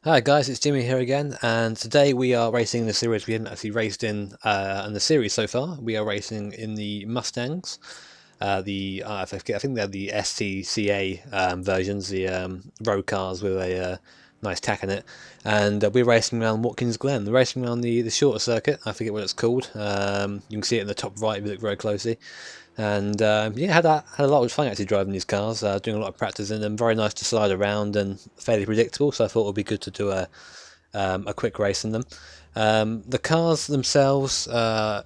Hi guys, it's Jimmy here again, and today we are racing in the series we haven't actually raced in the series so far. We are racing in the Mustangs, I think they're the SCCA versions, the road cars with a nice tack in it, and we're racing around Watkins Glen. We're racing around the shorter circuit. I forget what it's called. You can see it in the top right if you look very closely. And yeah, had a lot of fun actually driving these cars, doing a lot of practice in them. Very nice to slide around and fairly predictable, so I thought it would be good to do a quick race in them. The cars themselves, it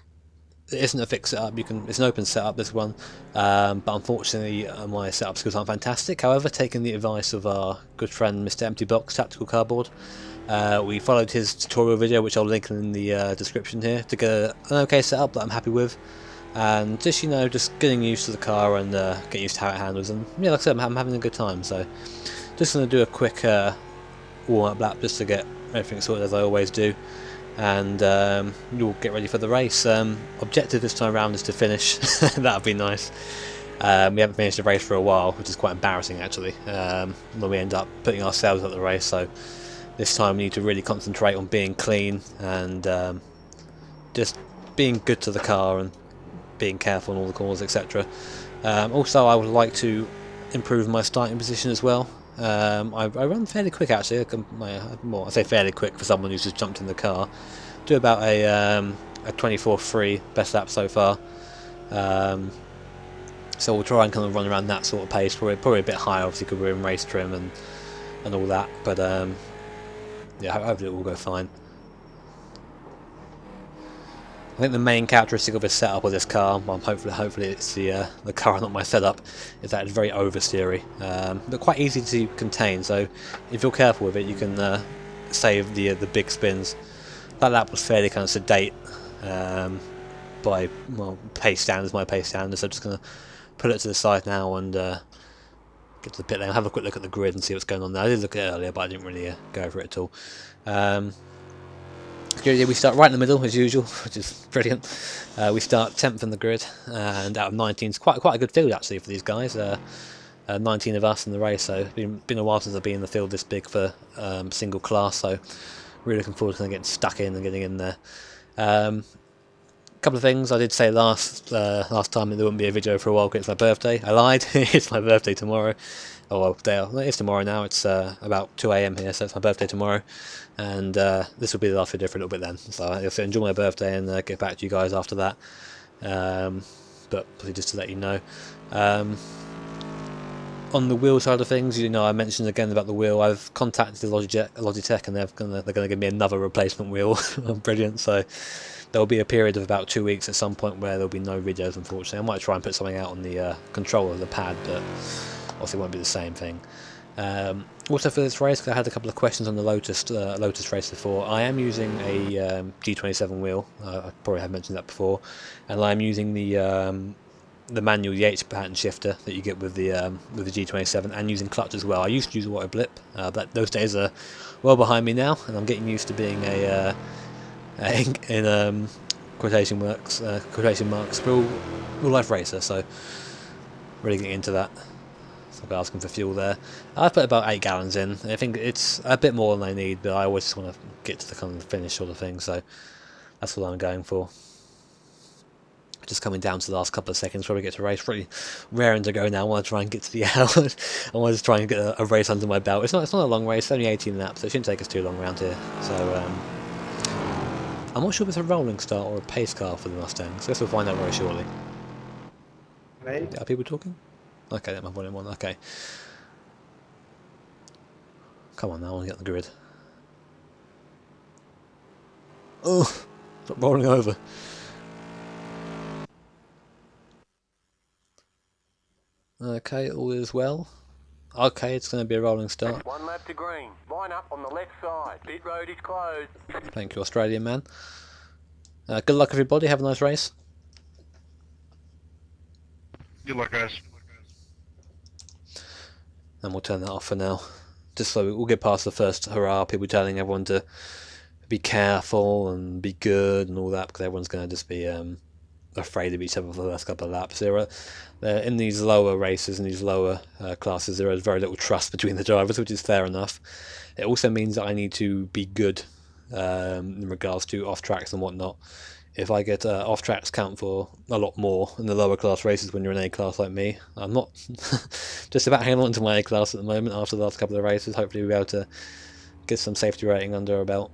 isn't a fixed setup. It's an open setup, this one, but unfortunately my setup skills aren't fantastic. However, taking the advice of our good friend Mr. Empty Box Tactical Cardboard, we followed his tutorial video, which I'll link in the description here, to get an okay setup that I'm happy with. And just just getting used to the car and getting used to how it handles, and yeah, like I said, I'm having a good time. So just going to do a quick warm-up lap just to get everything sorted as I always do, and you'll get ready for the race. Objective this time around is to finish. That would be nice. We haven't finished the race for a while, which is quite embarrassing actually, when we end up putting ourselves at the race. So this time we need to really concentrate on being clean and just being good to the car and being careful on all the corners, etc. Also, I would like to improve my starting position as well. I run fairly quick actually. I say fairly quick for someone who's just jumped in the car. Do about a 24.3 best lap so far. So we'll try and kind of run around that sort of pace. Probably a bit higher, obviously, because we're in race trim and all that. But yeah, hopefully it will go fine. I think the main characteristic of this setup of this car, well, hopefully it's the car, not my setup, is that it's very oversteery, but quite easy to contain. So if you're careful with it, you can save the big spins. That lap was fairly kind of sedate by pace standards, my pace standards. So I'm just going to put it to the side now and get to the pit lane. Have a quick look at the grid and see what's going on there. I did look at it earlier, but I didn't really go over it at all. Yeah, we start right in the middle as usual, which is brilliant. We start 10th in the grid, and out of 19, it's quite a good field actually for these guys. 19 of us in the race, so it's been a while since I've been in the field this big for single class. So really looking forward to kind of getting stuck in and getting in there. Couple of things I did say last time that there wouldn't be a video for a while because it's my birthday. I lied. It's my birthday tomorrow. Oh well, it's tomorrow now. It's about 2 AM here, so it's my birthday tomorrow, and this will be the last video for a little bit then. So I'll enjoy my birthday and get back to you guys after that. But just to let you know, on the wheel side of things, I mentioned again about the wheel. I've contacted Logitech, and they're gonna give me another replacement wheel. Brilliant. So there'll be a period of about 2 weeks at some point where there'll be no videos, unfortunately. I might try and put something out on the controller of the pad, but obviously it won't be the same thing. Also for this race, because I had a couple of questions on the Lotus race before, I am using a G27 wheel. I probably have mentioned that before, and I'm using the manual Yates pattern shifter that you get with the G27, and using clutch as well. I used to use a water blip, but those days are well behind me now, and I'm getting used to being in quotation marks real life racer. So really getting into that. So I'll be asking for fuel there. I've put about 8 gallons in. I think it's a bit more than I need, but I always just want to get to the kind of finish sort of thing. So that's what I'm going for. Just coming down to the last couple of seconds before we get to race. Pretty raring to go now. I want to try and get to the hour. I want to try and get a race under my belt. It's not a long race. It's only 18 laps, so it shouldn't take us too long around here. So I'm not sure if it's a rolling start or a pace car for the Mustangs. I guess we'll find out very shortly. Right. Are people talking? Okay, let my volume on. Okay. Come on now, I want to get on the grid. Oh, stop rolling over. Okay, all is well. Okay, it's going to be a rolling start. 1 lap to green. Line up on the left side. Pit road is closed. Thank you, Australian man. Good luck, everybody. Have a nice race. Good luck, guys. And we'll turn that off for now. Just so we'll get past the first hurrah, people telling everyone to be careful and be good and all that, because everyone's going to just be afraid of each other for the last couple of laps. In these lower races, in these lower classes, there is very little trust between the drivers, which is fair enough. It also means that I need to be good in regards to off tracks and whatnot. If I get off tracks count for a lot more in the lower class races when you're in A class like me, I'm not just about hanging on to my A class at the moment after the last couple of races. Hopefully we'll be able to get some safety rating under our belt.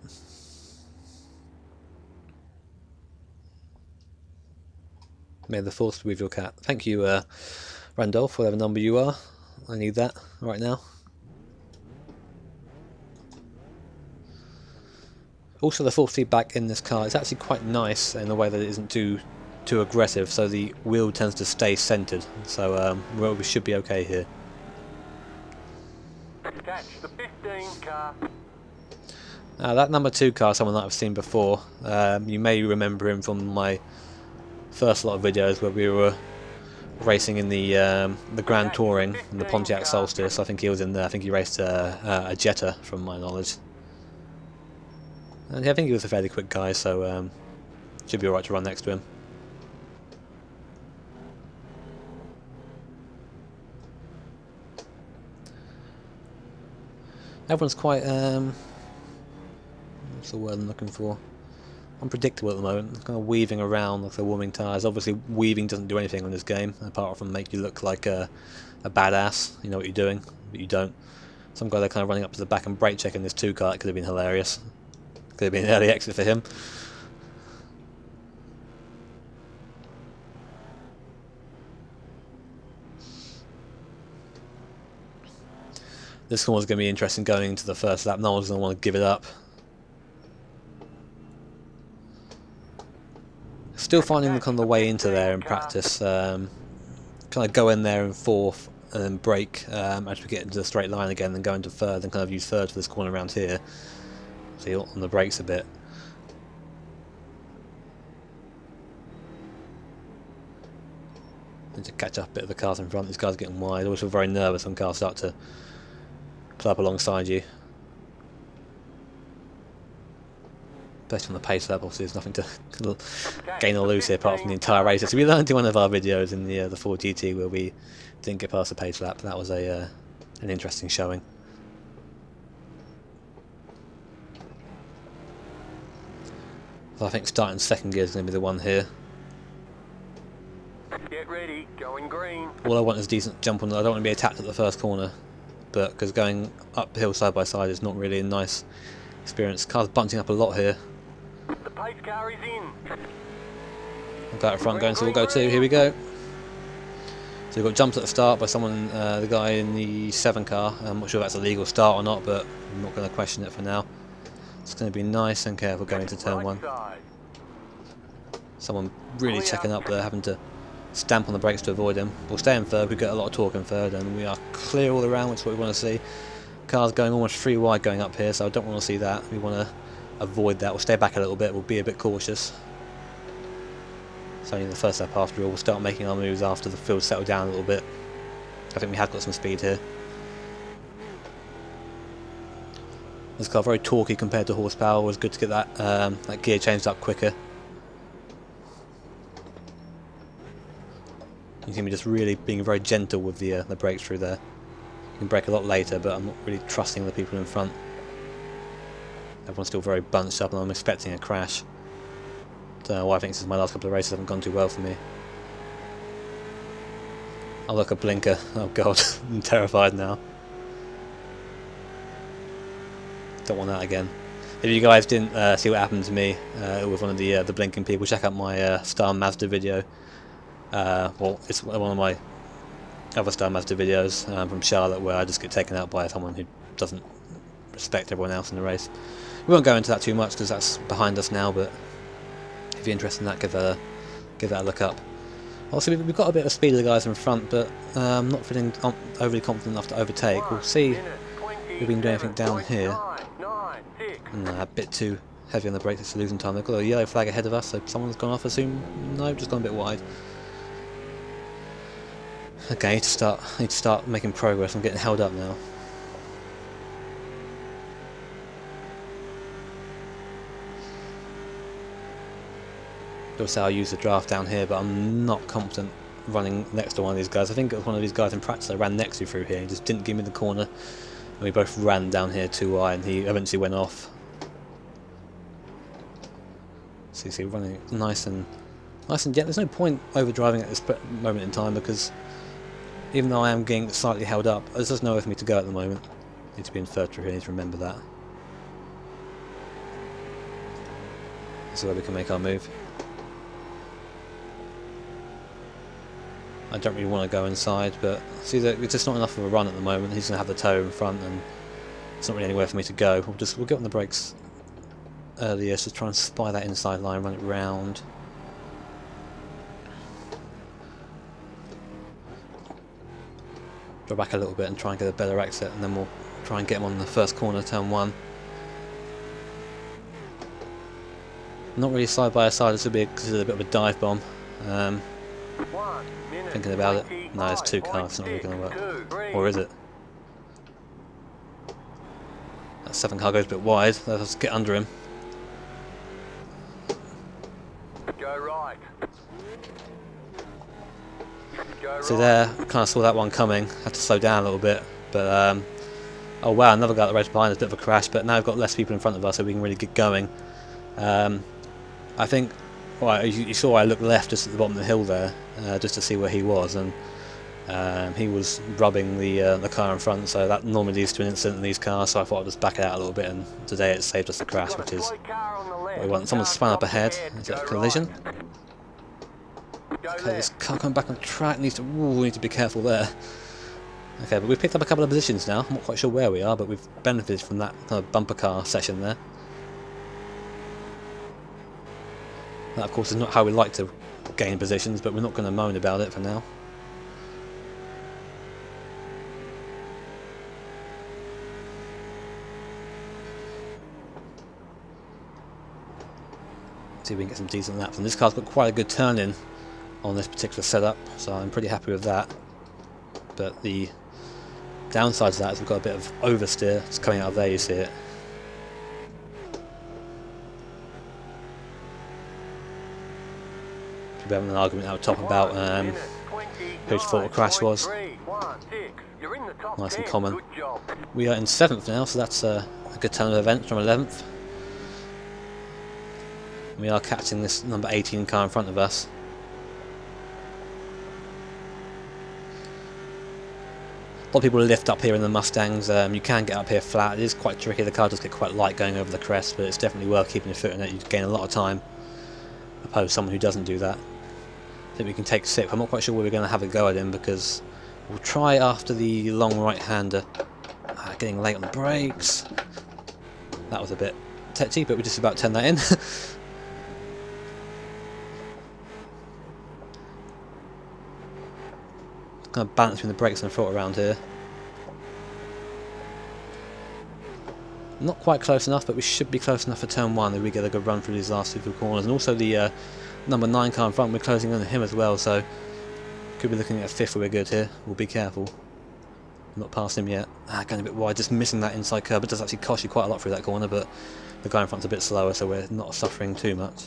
May the force be with your cat. Thank you, Randolph, whatever number you are. I need that right now. Also, the force feedback in this car is actually quite nice in the way that it isn't too aggressive, so the wheel tends to stay centered. So we should be okay here. Catch the 15 car. That number 2 car, someone that I've seen before. You may remember him from my first lot of videos where we were racing in the Grand Touring in the Pontiac Solstice. I think he was in there. I think he raced a Jetta, from my knowledge. And I think he was a fairly quick guy, so should be alright to run next to him. Everyone's quite what's the word I'm looking for? Unpredictable at the moment. It's kind of weaving around like they're warming tyres. Obviously, weaving doesn't do anything on this game apart from make you look like a badass. You know what you're doing, but you don't. Some guy they're kind of running up to the back and brake checking this 2 car. It could have been hilarious. Could have been an early exit for him. This one was going to be interesting going into the first lap. No one's going to want to give it up. Still finding the kind of way into there in practice. Kind of go in there in 4th and then brake as we get into the straight line again, then go into 3rd and kind of use 3rd for this corner around here. So you're on the brakes a bit. Need to catch up a bit of the cars in front. These guys are getting wide. I always feel very nervous when cars start to pull up alongside you. Based on the pace level, so there's nothing to gain or lose here apart from the entire race. So we learned in one of our videos in the Ford GT where we didn't get past the pace lap. That was an interesting showing. So I think starting 2nd gear is going to be the one here. Get ready, going green. All I want is a decent jump on. I don't want to be attacked at the first corner, but because going uphill side by side is not really a nice experience. Car's bunting up a lot here. The pace car is in. I've got it front going, so we'll go 2. Here we go. So we've got jumps at the start by someone, the guy in the 7 car. I'm not sure if that's a legal start or not, but I'm not going to question it for now. It's going to be nice and careful going into turn 1. Someone really checking up there, having to stamp on the brakes to avoid him. We'll stay in 3rd, we've got a lot of torque in 3rd, and we are clear all around, which is what we want to see. Car's going almost 3 wide going up here, so I don't want to see that. We want to avoid that. We'll stay back a little bit, we'll be a bit cautious. It's only the first lap after all. We'll start making our moves after the field settled down a little bit. I think we have got some speed here. This car very torquey compared to horsepower. It was good to get that gear changed up quicker. You see me just really being very gentle with the brakes through there. You can brake a lot later, but I'm not really trusting the people in front. Everyone's still very bunched up and I'm expecting a crash. Don't know why. I think this is my last couple of races haven't gone too well for me. Oh look, a blinker. Oh god, I'm terrified now. Don't want that again. If you guys didn't see what happened to me with one of the blinking people, check out my Star Mazda video. Well, it's one of my other Star Mazda videos from Charlotte where I just get taken out by someone who doesn't respect everyone else in the race. We won't go into that too much because that's behind us now, but if you're interested in that, give that a look up. Also, we've got a bit of speed of the guys in front, but I'm not feeling overly confident enough to overtake. We'll see if we can do anything down here. A bit too heavy on the brakes, it's losing time. They've got a yellow flag ahead of us, so someone's gone off, I assume. No, just gone a bit wide. Okay, I need to start making progress. I'm getting held up now. Obviously I'll use the draft down here, but I'm not confident running next to one of these guys. I think it was one of these guys in practice I ran next to through here. He just didn't give me the corner, and we both ran down here too wide, and he eventually went off. So you see, running nice and yeah. There's no point overdriving at this moment in time, because even though I am getting slightly held up, there's just nowhere for me to go at the moment. Need to be in third through here. Need to remember that. This is where we can make our move. I don't really want to go inside, but see that it's just not enough of a run at the moment. He's going to have the toe in front, and it's not really anywhere for me to go. We'll get on the brakes earlier, so try and spy that inside line, run it round. Draw back a little bit and try and get a better exit, and then we'll try and get him on the first corner, turn 1. Not really side by side. This would be a bit of a dive bomb. Thinking about it, no, it's 2 cars. It's not really going to work. Or is it? That 7 car goes a bit wide. Let's get under him. Go right. So there, kind of saw that one coming. Had to slow down a little bit, but oh wow, another guy at the race behind us, a bit of a crash. But now we've got less people in front of us, so we can really get going. I think, well, you saw I looked left just at the bottom of the hill there, just to see where he was, and he was rubbing the car in front, so that normally leads to an incident in these cars, so I thought I'd just back it out a little bit, and today it saved us the crash, which is what we want. Someone spun up ahead. Is it a collision? Okay, this car coming back on track needs to... Ooh, we need to be careful there. Okay, but we've picked up a couple of positions now. I'm not quite sure where we are, but we've benefited from that kind of bumper car session there. That, of course, is not how we like to gain positions, but we're not going to moan about it for now. See if we can get some decent laps. And this car's got quite a good turn in on this particular setup, so I'm pretty happy with that. But the downside to that is we've got a bit of oversteer. It's coming out of there, you see it. We're having an argument out top about whose fault the crash was. Nice and common. We are in 7th now, so that's a good turn of events from 11th. We are catching this number 18 car in front of us. A lot of people lift up here in the Mustangs. You can get up here flat. It is quite tricky. The car does get quite light going over the crest, but it's definitely worth keeping your foot in it. You gain a lot of time opposed to someone who doesn't do that. I think we can take 6th. I'm not quite sure where we're going to have a go at him, because we'll try after the long right-hander. Getting late on the brakes. That was a bit tetchy, but we just about turned that in. Kind of balance between the brakes and the throttle around here. Not quite close enough, but we should be close enough for turn 1 if we get a good run through these last 2 corners. And also the number 9 car in front, we're closing on him as well, so could be looking at a 5th if we're good here. We'll be careful. Not past him yet. Going a bit wide, just missing that inside curb. It does actually cost you quite a lot through that corner, but the guy in front's a bit slower, so we're not suffering too much.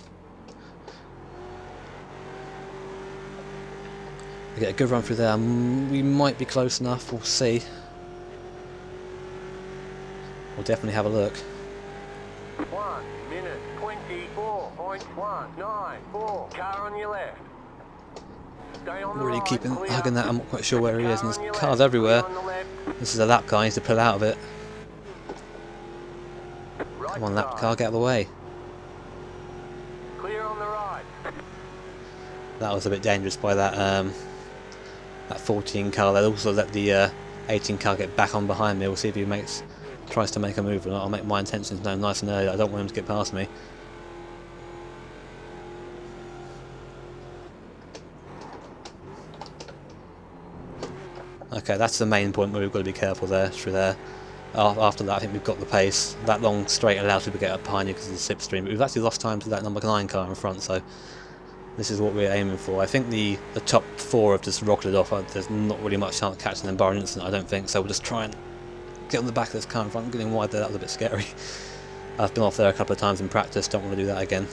We get a good run through there. We might be close enough. We'll see. We'll definitely have a look. 1 minute 24.194. Car on your left. Stay on the Really right, hugging that. I'm not quite sure where he is, and there's cars everywhere. This is a lap car. He needs to pull out of it. Come on, lap car, get out of the way. Clear on the right. That was a bit dangerous by that 14 car. They'll also let the 18 car get back on behind me. We'll see if he tries to make a move or not. I'll make my intentions known nice and early. I don't want him to get past me. Okay, that's the main point where we've got to be careful there, through there. After that, I think we've got the pace. That long straight allows you to get up behind you because of the slipstream, but we've actually lost time to that number 9 car in front, so this is what we're aiming for. I think the top 4 have just rocketed off. There's not really much chance of catching them bar an incident, I don't think, so we'll just try and get on the back of this car in front. Getting wide there, that was a bit scary. I've been off there a couple of times in practice, don't want to do that again.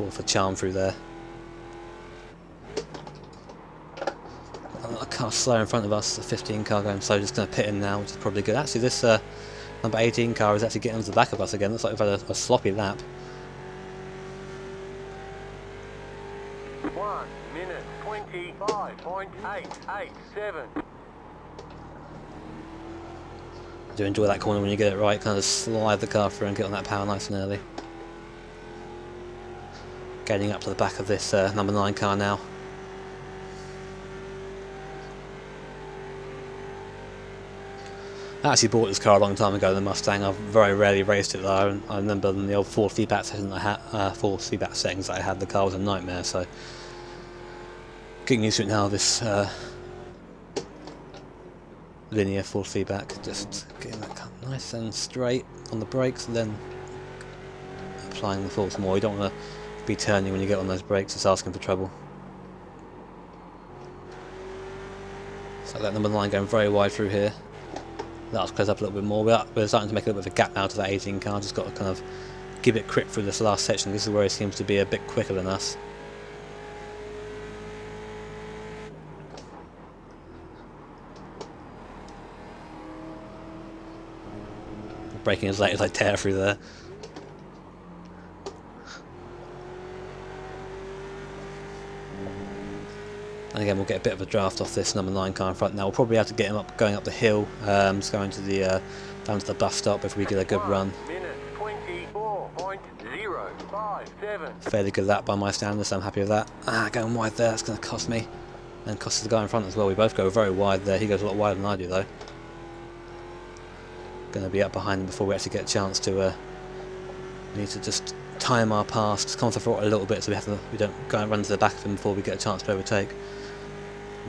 for charm through there. A car slow in front of us, a 15 car going slow, just going to pit in now, which is probably good. Actually, this number 18 car is actually getting onto the back of us again. Looks like we've had a sloppy lap. 1 minute 25.887. I do enjoy that corner when you get it right, kind of slide the car through and get on that power nice and early. Getting up to the back of this number 9 car now. I actually bought this car a long time ago, the Mustang. I've very rarely raced it though. I remember in the old Ford feedback settings that I had, the car was a nightmare, so getting used to it now, this linear Ford feedback, just getting that car nice and straight on the brakes and then applying the force more. You don't want to be turning when you get on those brakes, it's asking for trouble. So that number 9 going very wide through here. That'll close up a little bit more. We're starting to make a little bit of a gap now to that 18 car. Just got to kind of give it grip through this last section. This is where he seems to be a bit quicker than us. Braking as late as I tear through there. And again, we'll get a bit of a draft off this number 9 car in front now. We'll probably have to get him up, going up the hill, just going to the down to the bus stop if we get a good run. 1 minute 24.057. Fairly good at that by my standards, so I'm happy with that. Going wide there, that's going to cost me. And cost the guy in front as well. We both go very wide there. He goes a lot wider than I do though. Going to be up behind him before we actually get a chance to need to just time our pass, just come off the throttle a little bit so we don't go and run to the back of him before we get a chance to overtake.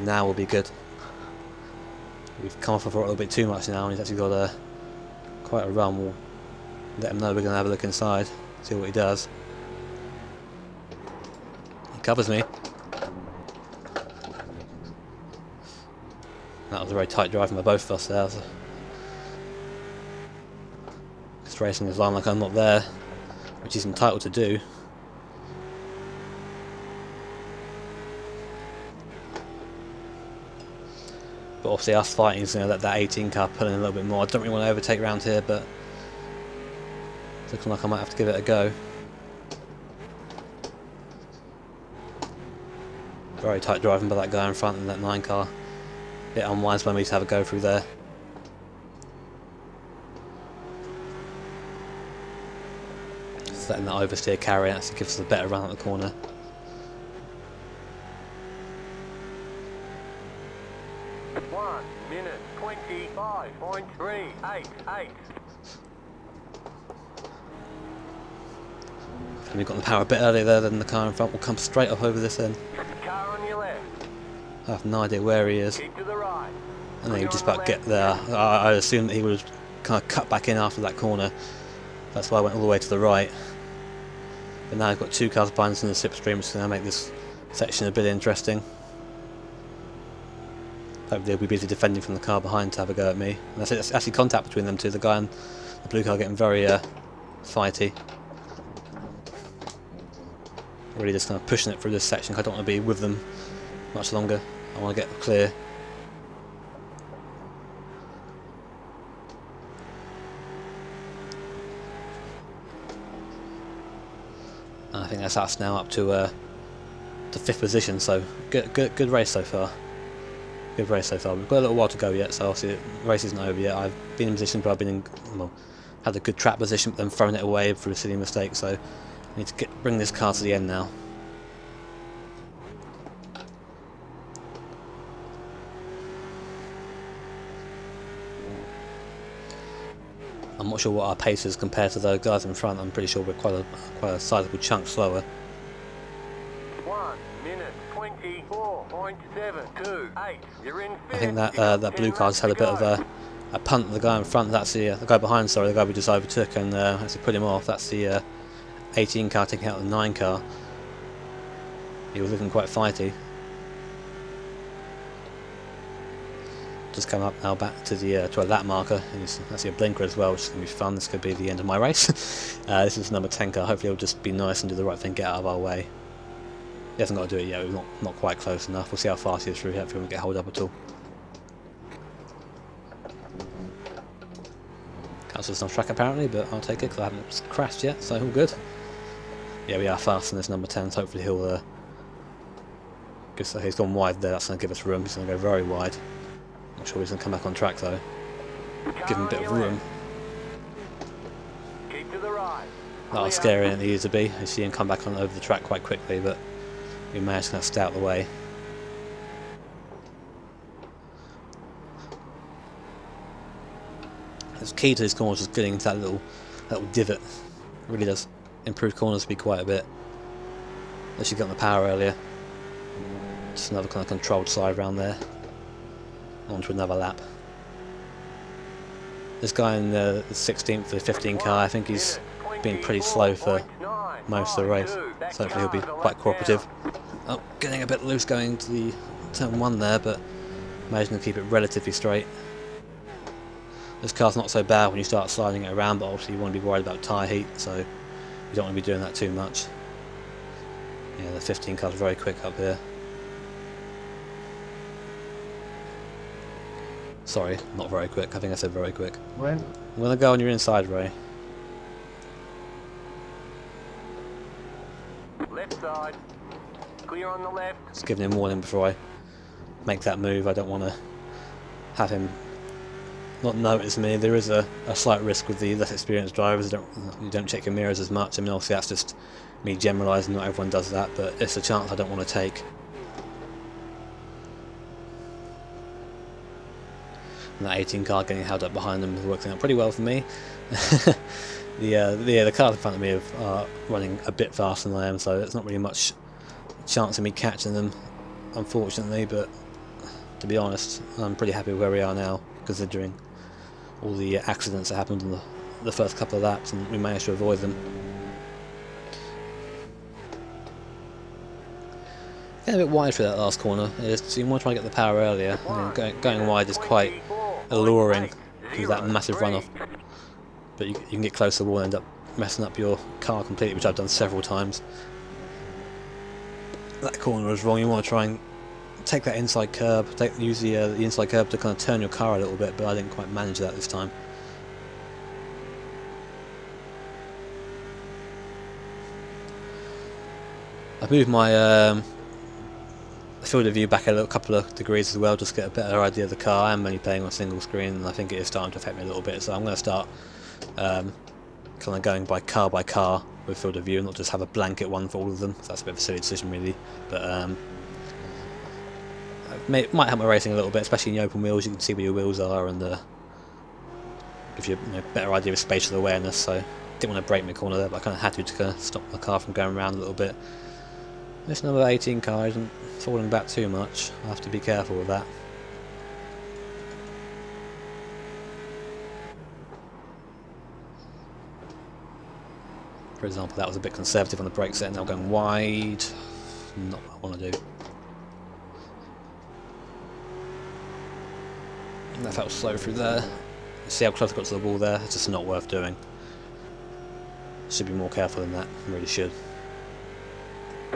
Now will be good. We've come off the throttle a little bit too much now and he's actually got quite a run. We'll let him know we're going to have a look inside, see what he does. He covers me. That was a very tight driving by both of us there. Just racing his line like I'm not there, which he's entitled to do. But obviously us fighting is going to let that 18 car pull in a little bit more. I don't really want to overtake around here, but it's looking like I might have to give it a go. Very tight driving by that guy in front and that 9 car. It unwinds by me to have a go through there. Just letting that oversteer carry actually gives us a better run at the corner. One minute 25.388. And we've got the power a bit earlier there than the car in front. Will come straight up over this end. Car on your left. I have no idea where he is. Keep to the right. And then he just about get there. I assumed that he would kind of cut back in after that corner. That's why I went all the way to the right. But now I've got 2 cars behind us in the slipstream, which is going to make this section a bit interesting. Hopefully they'll be busy defending from the car behind to have a go at me. And that's actually contact between them two. The guy and the blue car getting very fighty. Really just kind of pushing it through this section. I don't want to be with them much longer. I want to get clear. And I think that's us now up to 5th position. So good race so far. Good race so far. We've got a little while to go yet, so obviously the race isn't over yet. I've been in position, but I've been in, well, had a good track position, but then thrown it away through a silly mistake. So I need to bring this car to the end now. I'm not sure what our pace is compared to those guys in front. I'm pretty sure we're quite a sizable chunk slower. 1 minute 24.728. You're in 5th. I think that blue car's had a bit of a punt. The guy in front, that's the guy behind. Sorry, the guy we just overtook and actually put him off. That's the 18 car taking out the 9 car. He was looking quite fighty. Just come up now back to the to a lap marker, and I see a blinker as well, which is going to be fun. This could be the end of my race. This is number 10 car. Hopefully, it'll just be nice and do the right thing, get out of our way. He hasn't got to do it yet. We're not quite close enough. We'll see how fast he is through here. Hopefully, we won't get hold up at all. Cancels off track apparently, but I'll take it because I haven't crashed yet, so all good. Yeah, we are fast in this number 10. So hopefully, he'll. He's gone wide there. That's going to give us room. He's going to go very wide. Not sure he's going to come back on track though. Give him a bit of room. Keep to the right. That was scary than it needed to be. I see him come back on over the track quite quickly, but we managed to kind of stay out of the way. It's key to his corners, just getting into that little divot. It really does improve corner speed quite a bit. Unless you got on the power earlier. Just another kind of controlled side round there. On to another lap. This guy in the 16th, the 15 car, I think he's been pretty slow for most of the race, so hopefully he'll be quite cooperative. Oh, getting a bit loose going to the turn 1 there, but managing to keep it relatively straight. This car's not so bad when you start sliding it around, but obviously you want to be worried about tyre heat, so you don't want to be doing that too much. Yeah, the 15 car's very quick up here. Sorry, not very quick. I think I said very quick. When? I'm going to go on your inside, Ray. Left side. Clear on the left. Just giving him warning before I make that move. I don't want to have him not notice me. There is a slight risk with the less experienced drivers. You don't check your mirrors as much. I mean, obviously that's just me generalising. Not everyone does that, but it's a chance I don't want to take. And that 18 car getting held up behind them is working out pretty well for me. the cars in front of me are running a bit faster than I am, so there's not really much chance of me catching them, unfortunately. But to be honest, I'm pretty happy with where we are now, considering all the accidents that happened in the first couple of laps, and we managed to avoid them. Getting a bit wide for that last corner. So you want to try to get the power earlier. I mean, going wide is quite alluring because that massive runoff, but you can get close to the wall and end up messing up your car completely, which I've done several times. That corner was wrong. You want to try and take that inside curb, use the inside curb to kind of turn your car a little bit, but I didn't quite manage that this time. I've moved my field of view back a couple of degrees as well, just to get a better idea of the car. I'm only playing on single screen, and I think it is starting to affect me a little bit, so I'm going to start kind of going by car with field of view, and not just have a blanket one for all of them. So that's a bit of a silly decision really, but it might help my racing a little bit, especially in the open wheels. You can see where your wheels are, and gives you a better idea of spatial awareness. So didn't want to break my corner there, but I kind of had to kind of stop my car from going around a little bit. This number 18 car isn't falling back too much. I have to be careful with that. For example, that was a bit conservative on the brake set, now going wide. Not what I want to do. And that felt slow through there. See how close I got to the wall there? It's just not worth doing. Should be more careful than that, really should.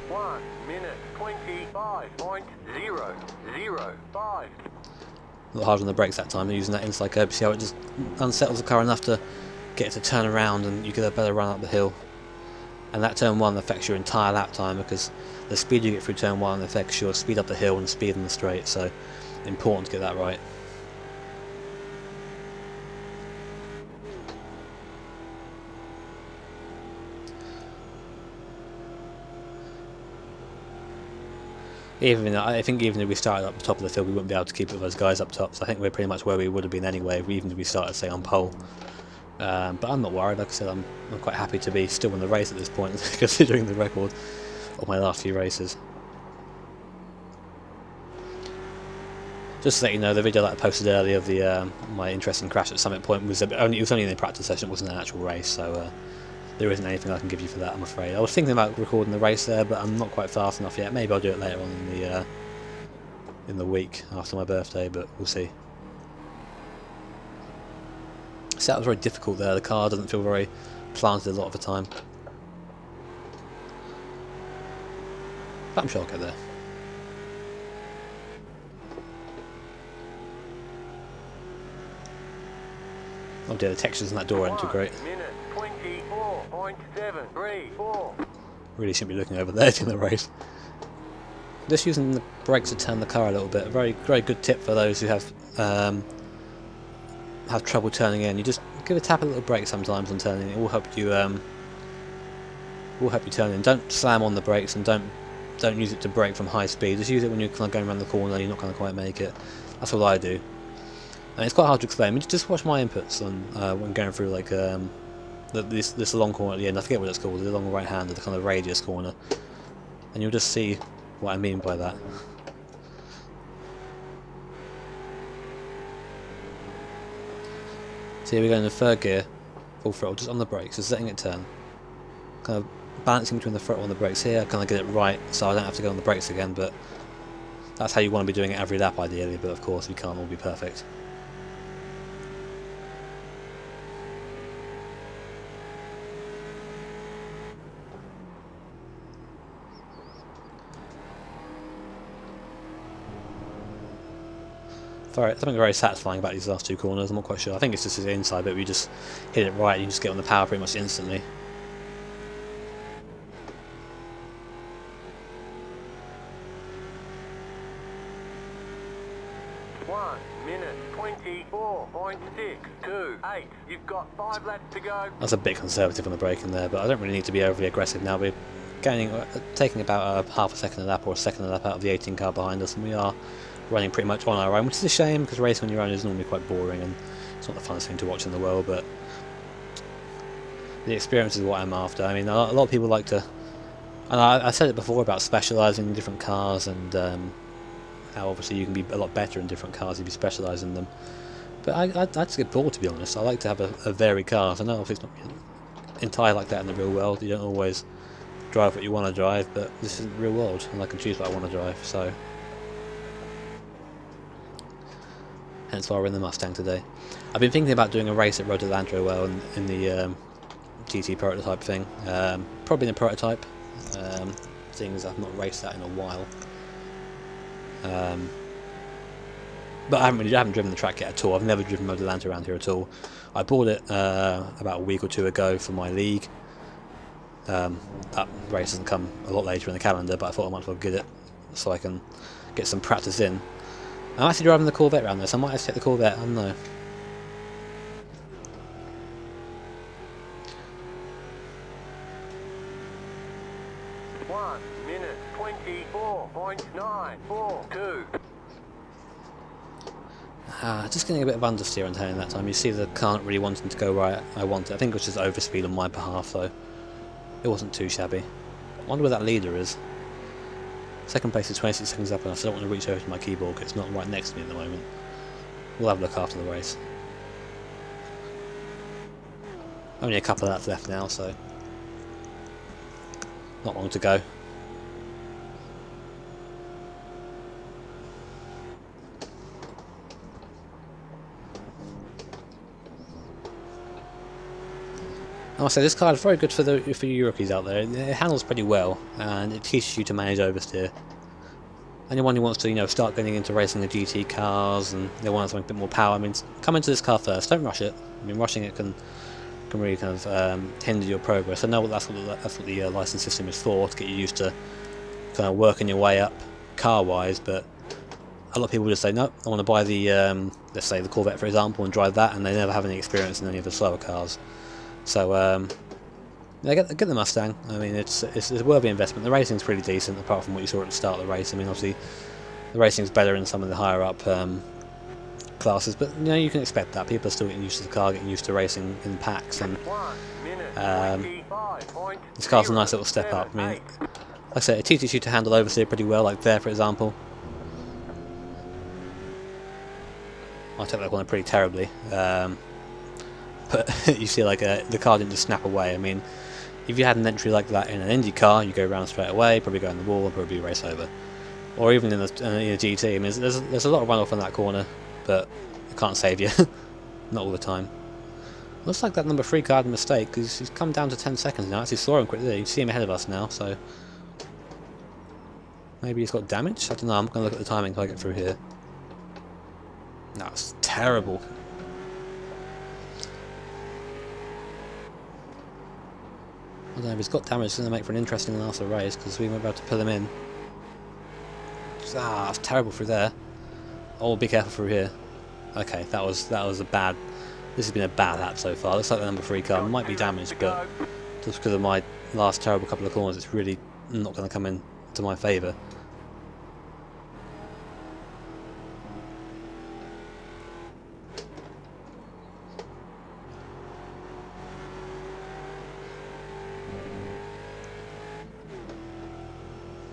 1 minute 25.005. A lot harder on the brakes that time, using that inside curb. See how it just unsettles the car enough to get it to turn around, and you get a better run up the hill. And that turn 1 affects your entire lap time, because the speed you get through turn 1 affects your speed up the hill and speed in the straight, so important to get that right. I think even if we started up the top of the field, we wouldn't be able to keep it with those guys up top. So I think we're pretty much where we would have been anyway, even if we started, say, on pole. But I'm not worried. Like I said, I'm quite happy to be still in the race at this point, considering the record of my last few races. Just to let you know, the video that I posted earlier of the my interesting crash at Summit Point was only in the practice session. It wasn't an actual race, so there isn't anything I can give you for that, I'm afraid. I was thinking about recording the race there, but I'm not quite fast enough yet. Maybe I'll do it later on in the week after my birthday, but we'll see. setup is very difficult there. The car doesn't feel very planted a lot of the time. But I'm sure I'll get there. Oh dear, the textures in that door aren't too great. Really shouldn't be looking over there during the race. Just using the brakes to turn the car a little bit. A very good tip for those who have trouble turning in. You just give a tap a little brake sometimes on turning. It will help you. Will help you turn in. Don't slam on the brakes and don't use it to brake from high speed. Just use it when you're kind of going around the corner. You're not going to quite make it. That's what I do. And it's quite hard to explain. I mean, just watch my inputs on when going through like this long corner at the end. I forget what it's called. The long right hand, the kind of radius corner, and you'll just see what I mean by that. So here we go in the third gear, full throttle, just on the brakes, just letting it turn. Kind of balancing between the throttle and the brakes here, kind of get it right so I don't have to go on the brakes again, but that's how you want to be doing it every lap ideally, but of course we can't all be perfect. Something very satisfying about these last two corners. I'm not quite sure. I think it's just the inside, but we just hit it right and you just get on the power pretty much instantly. One minute 24.628. You've got 5 laps to go. That's a bit conservative on the braking there, but I don't really need to be overly aggressive now. We're taking about half a second a lap or a second a lap out of the 18 car behind us, and we are running pretty much on our own, which is a shame because racing on your own is normally quite boring and it's not the funnest thing to watch in the world, but the experience is what I'm after. I mean, a lot of people like to, and I said it before about specialising in different cars and how obviously you can be a lot better in different cars if you specialise in them, but I just get bored, to be honest. I like to have a varied car. I know obviously it's not entirely like that in the real world. You don't always drive what you want to drive, but this is the real world and I can choose what I want to drive, so hence why we're in the Mustang today. I've been thinking about doing a race at Road Atlanta well in the GT prototype thing. Probably in a prototype, seeing as I've not raced that in a while. But I haven't driven the track yet at all. I've never driven Road Atlanta around here at all. I bought it about a week or two ago for my league. That race doesn't come a lot later in the calendar, but I thought I might as well get it so I can get some practice in. I'm actually driving the Corvette around this. I might have to take the Corvette, I don't know. One minute 24.942. Just getting a bit of understeer on turning that time. You see the car not really wanting to go right I want it. I think it was just overspeed on my behalf though. It wasn't too shabby. I wonder where that leader is. Second place is 26 seconds up, and I still don't want to reach over to my keyboard because it's not right next to me at the moment. We'll have a look after the race. Only a couple of laps left now, so not long to go. I must say, this car is very good for you rookies out there. It handles pretty well, and it teaches you to manage oversteer. Anyone who wants to, start getting into racing the GT cars and they want something a bit more power, I mean, come into this car first. Don't rush it. I mean, rushing it can really kind of hinder your progress. I know that's what the license system is for, to get you used to kind of working your way up car-wise. But a lot of people just say, no, I want to buy the, let's say the Corvette for example, and drive that, and they never have any experience in any of the slower cars. So yeah, get the Mustang. I mean, it's a worthy investment. The racing's pretty decent, apart from what you saw at the start of the race. I mean, obviously the racing's better in some of the higher up classes, but you can expect that. People are still getting used to the car, getting used to racing in packs, and this car's a nice little step up. I mean, like I said, it teaches you to handle oversteer pretty well, like there, for example. I took that one pretty terribly. But you see, like the car didn't just snap away. I mean, if you had an entry like that in an Indy car, you go around straight away, probably go in the wall, and probably race over. Or even in a GT. I mean, there's a lot of runoff on that corner, but it can't save you. Not all the time. Looks like that number 3 car had a mistake, because he's come down to 10 seconds now. Actually saw him quickly. You see him ahead of us now, so maybe he's got damage? I don't know, I'm going to look at the timing if I get through here. That's terrible. I don't know if he's got damage. It's going to make for an interesting last race because we won't be able to pull him in. That's terrible through there. Oh, be careful through here. Okay, that was a bad. This has been a bad lap so far. Looks like the number 3 car might be damaged, but just because of my last terrible couple of corners, it's really not going to come in to my favour.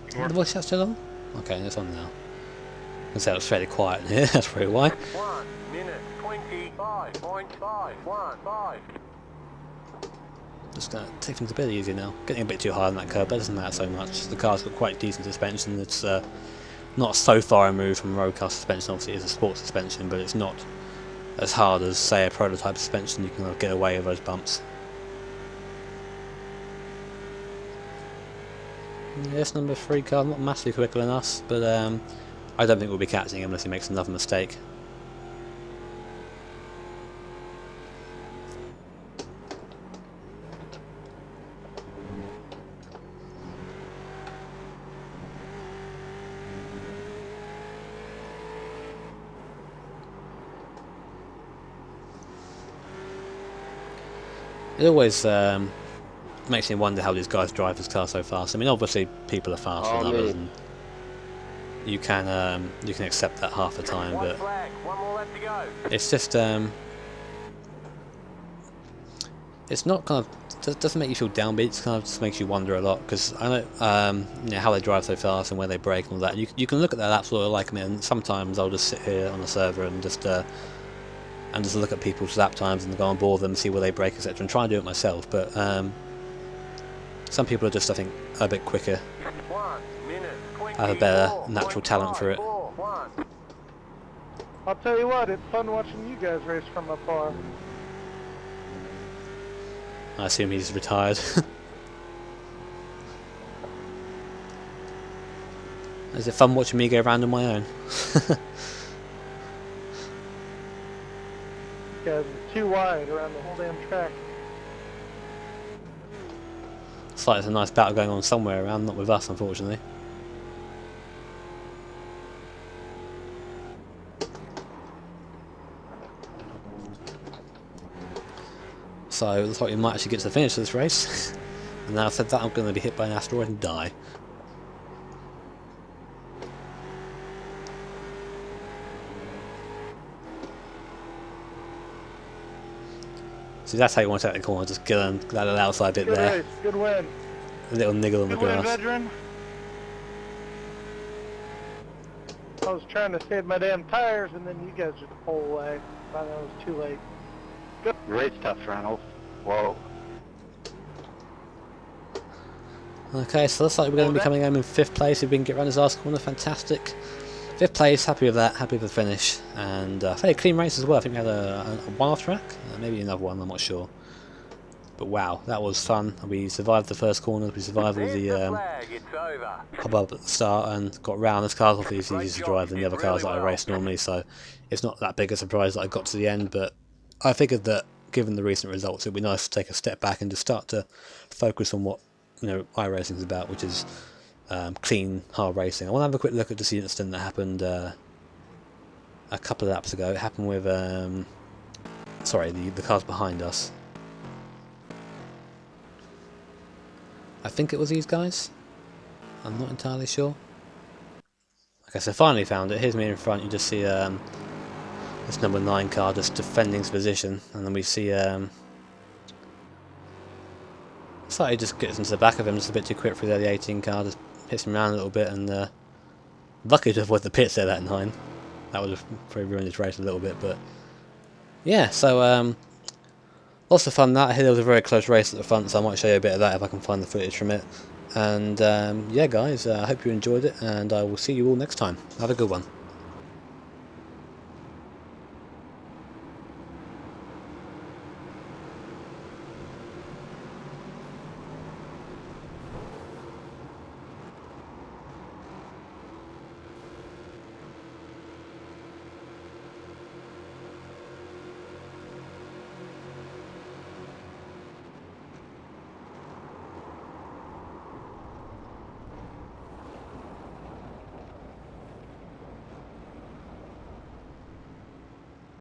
Is the voice chat still on? Okay, it's on now. I can say it was fairly quiet in here, that's probably why. 1 minute 25.515. Just going to take things a bit easier now. Getting a bit too high on that curb, but it doesn't matter so much. The car's got quite decent suspension. It's not so far removed from road car suspension. Obviously, it is a sports suspension, but it's not as hard as, say, a prototype suspension. You can get away with those bumps. Yes, number 3 car, not massively quicker than us, but I don't think we'll be catching him unless he makes another mistake. It always makes me wonder how these guys drive this car so fast. I mean, obviously people are faster than others, and you can accept that half the time, but One more lap to go. it's just it's not kind of doesn't make you feel downbeat. It kind of just makes you wonder a lot, because I know you know, how they drive so fast and where they brake and all that. You can look at their laps sort of like me, and sometimes I'll just sit here on the server and just look at people's lap times and go on board them, see where they brake, etc., and try and do it myself. But some people are just, I think, a bit quicker, 1 minute have a better natural talent for it. 24.541. I'll tell you what, it's fun watching you guys race from afar. I assume he's retired. Is it fun watching me go around on my own? You guys are too wide around the whole damn track. It's like there's a nice battle going on somewhere around, not with us, unfortunately. So it looks like we might actually get to the finish of this race. And now I've said that, I'm going to be hit by an asteroid and die. See, that's how you want to take the corner, just get on that little outside bit Good there. race, good win. A little niggle on the Good win, grass. veteran. I was trying to save my damn tires, and then you guys just pulled away. Thought I was too late. Good. Race tough, Reynolds. Whoa. Okay, so looks like we're going to be coming home in 5th place if we can get around this last corner. Fantastic. 5th place, happy with that, happy with the finish. And fairly clean race as well. I think we had a one-off track, maybe another one, I'm not sure. But wow, that was fun. We survived the first corner, we survived all There's the flag, it's over. hubbub at the start and got round. This car's obviously easier to drive than the other cars that I race normally, so it's not that big a surprise that I got to the end, but I figured that given the recent results, it'd be nice to take a step back and just start to focus on what, you know, iRacing is about, which is clean, hard racing. I want to have a quick look at this incident that happened a couple of laps ago. It happened with, sorry, the cars behind us. I think it was these guys. I'm not entirely sure. Okay, so finally found it. Here's me in front. You just see this number 9 car just defending his position, and then we see slightly just gets into the back of him just a bit too quick through there. The 18 car just hits him around a little bit, and lucky to avoid the pits there, that 9. That would have probably ruined his race a little bit, but yeah. So lots of fun. That here there was a very close race at the front, so I might show you a bit of that if I can find the footage from it. And yeah, guys, I hope you enjoyed it, and I will see you all next time. Have a good one.